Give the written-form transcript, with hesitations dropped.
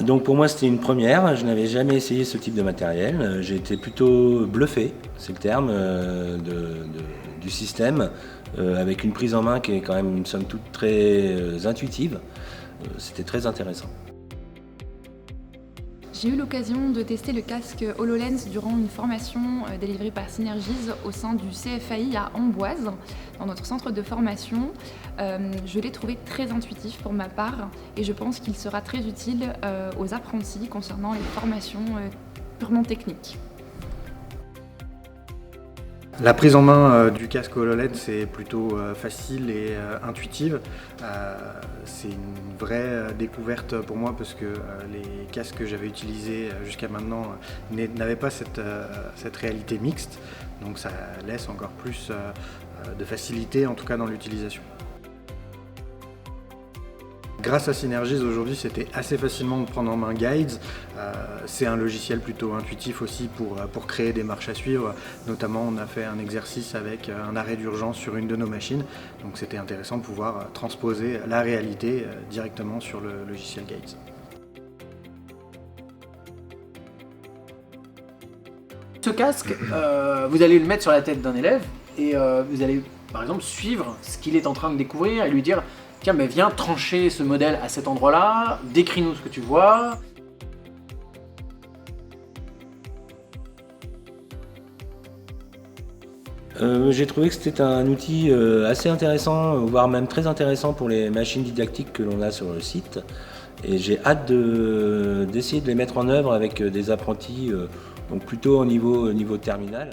Donc pour moi c'était une première, je n'avais jamais essayé ce type de matériel. J'ai été plutôt bluffé, c'est le terme, du système, avec une prise en main qui est quand même somme toute très intuitive. C'était très intéressant. J'ai eu l'occasion de tester le casque HoloLens durant une formation délivrée par Synergies au sein du CFAI à Amboise, dans notre centre de formation. Je l'ai trouvé très intuitif pour ma part et je pense qu'il sera très utile aux apprentis concernant les formations purement techniques. La prise en main du casque HoloLens est plutôt facile et intuitive. C'est une vraie découverte pour moi parce que les casques que j'avais utilisés jusqu'à maintenant n'avaient pas cette réalité mixte. Donc ça laisse encore plus de facilité, en tout cas dans l'utilisation. Grâce à Synergies, aujourd'hui, c'était assez facilement de prendre en main Guides. C'est un logiciel plutôt intuitif aussi pour créer des marches à suivre. Notamment, on a fait un exercice avec un arrêt d'urgence sur une de nos machines. Donc c'était intéressant de pouvoir transposer la réalité directement sur le logiciel Guides. Ce casque, vous allez le mettre sur la tête d'un élève et vous allez, par exemple, suivre ce qu'il est en train de découvrir et lui dire « Tiens, mais viens trancher ce modèle à cet endroit-là, décris-nous ce que tu vois. » J'ai trouvé que c'était un outil assez intéressant, voire même très intéressant pour les machines didactiques que l'on a sur le site. Et j'ai hâte d'essayer de les mettre en œuvre avec des apprentis, donc plutôt au niveau terminal.